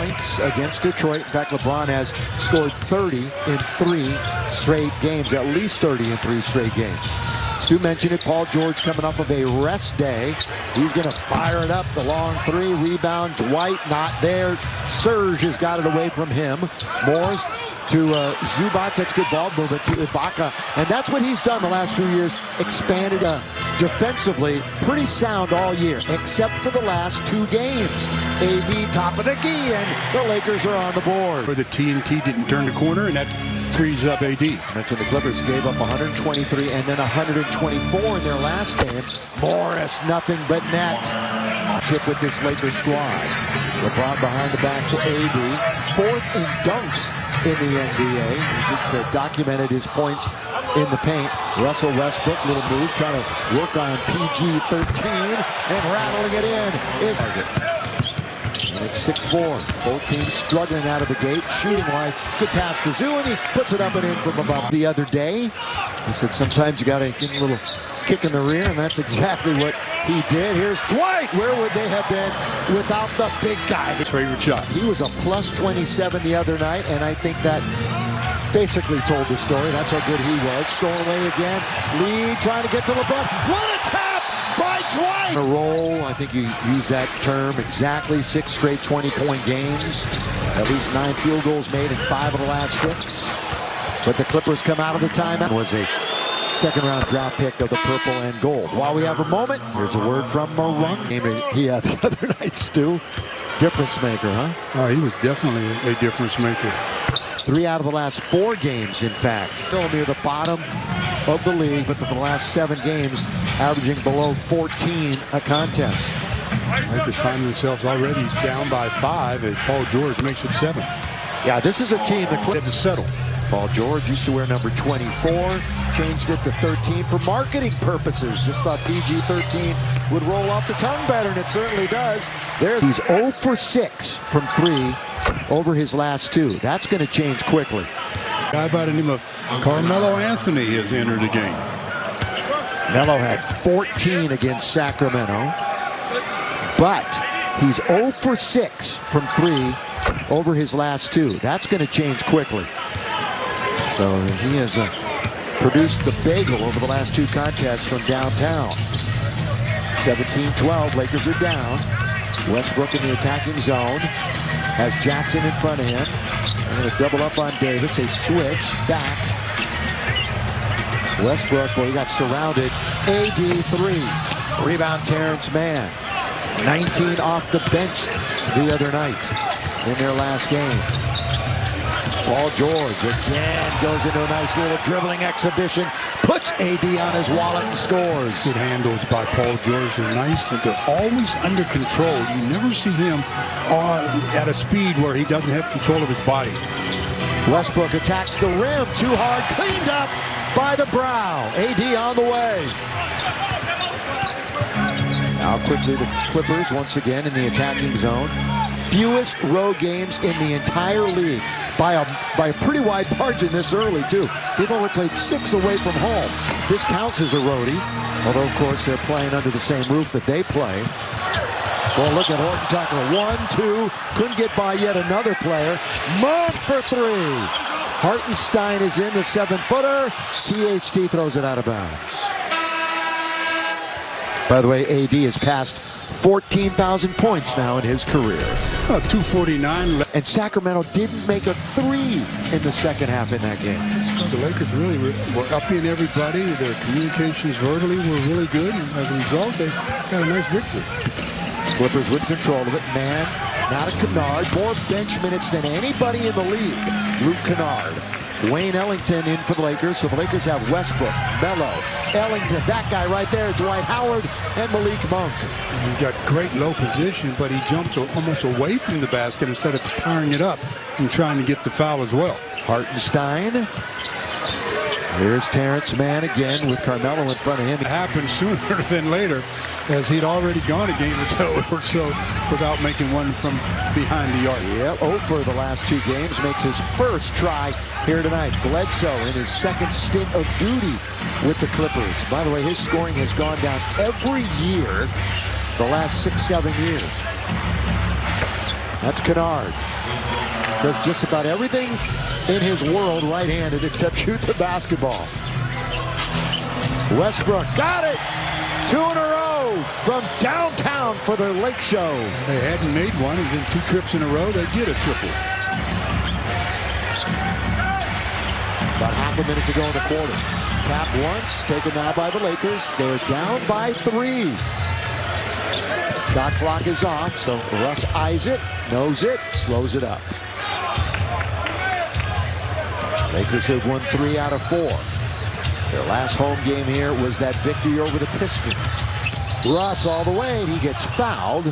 points against Detroit. In fact, LeBron has scored 30 in 3 straight games, at least 30 in 3 straight games. Stu mentioned it, Paul George coming off of a rest day. He's going to fire it up, the long 3, rebound, Dwight not there. Serge has got it away from him. Morris to Zubac, that's good ball movement to Ibaka, and that's what he's done the last few years, expanded defensively, pretty sound all year, except for the last 2 games. AD top of the key, and the Lakers are on the board. The TNT didn't turn the corner, and that frees up AD. I mentioned the Clippers gave up 123 and then 124 in their last game. Morris, nothing but net. Chip with this Lakers squad. LeBron behind the back to AD. 4th in dunks in the NBA. He just documented his points in the paint. Russell Westbrook, little move, trying to work on PG-13 and rattling it in is target. And it's 6-4. Both teams struggling out of the gate. Shooting-wise, good pass to Zoo, and he puts it up and in from above. The other day, he said sometimes you got to give a little kick in the rear, and that's exactly what he did. Here's Dwight. Where would they have been without the big guy? His favorite shot. He was a plus 27 the other night, and I think that basically told the story. That's how good he was. Stolen away again. Lee trying to get to LeBron. What a tap by Dwight! A roll, I think you use that term exactly. 6 straight 20-point games. At least 9 field goals made in 5 of the last 6. But the Clippers come out of the timeout. It was a second-round draft pick of the purple and gold. While we have a moment, here's a word from Marung. He had the other night, Stu. Difference maker, huh? Oh, he was definitely a difference maker. 3 out of the last 4 games, in fact. Still near the bottom of the league, but for the last 7 games, averaging below 14 a contest. Lakers find themselves already down by 5 as Paul George makes it 7. Yeah, this is a team that Had to settle. Paul George used to wear number 24, changed it to 13 for marketing purposes. Just thought PG-13 would roll off the tongue better, and it certainly does. He's 0 for 6 from 3 over his last 2. That's going to change quickly. A guy by the name of Carmelo Anthony has entered the game. Melo had 14 against Sacramento, but he's 0 for 6 from 3 over his last 2. That's going to change quickly. So he has produced the bagel over the last 2 contests from downtown. 17-12, Lakers are down. Westbrook in the attacking zone. Has Jackson in front of him. They're going to double up on Davis. They switch back. Westbrook, well, he got surrounded. AD 3. Rebound Terrence Mann. 19 off the bench the other night in their last game. Paul George again goes into a nice little dribbling exhibition, puts AD on his wallet and scores. Good handles by Paul George. They're nice and they're always under control. You never see him at a speed where he doesn't have control of his body. Westbrook attacks the rim too hard, cleaned up by the brow. AD on the way. Now quickly the Clippers once again in the attacking zone. Fewest road games in the entire league. By a pretty wide margin this early, too. They've only played 6 away from home. This counts as a roadie, although, of course, they're playing under the same roof that they play. Well, look at Horton Tucker. 1-2. Couldn't get by yet another player. Monk for 3. Hartenstein is in the 7-footer. THT throws it out of bounds. By the way, AD has passed 14,000 points now in his career. 249. And Sacramento didn't make a 3 in the second half in that game. The Lakers really were upping everybody. Their communications verbally were really good. And as a result, they got a nice victory. Clippers with control of it. Man, not a Kennard. More bench minutes than anybody in the league. Luke Kennard. Wayne Ellington in for the Lakers. So the Lakers have Westbrook, Melo, Ellington, that guy right there, Dwight Howard, and Malik Monk. He got great low position, but he jumped almost away from the basket instead of powering it up and trying to get the foul as well. Hartenstein. Here's Terrence Mann again with Carmelo in front of him. It happened sooner than later, as he'd already gone a game or so without making one from behind the arc. Yep, 0 for the last 2 games. Makes his first try here tonight. Bledsoe in his second stint of duty with the Clippers. By the way, his scoring has gone down every year the last 6-7 years. That's Kennard. Does just about everything in his world right-handed except shoot the basketball. Westbrook got it! 2 in a row from downtown for the Lake Show. They hadn't made one, and then 2 trips in a row, they get a triple. About half a minute to go in the quarter. Tap once, taken now by the Lakers. They're down by 3. Shot clock is off, so Russ eyes it, knows it, slows it up. Lakers have won 3 out of 4. Their last home game here was that victory over the Pistons. Russ all the way, and he gets fouled.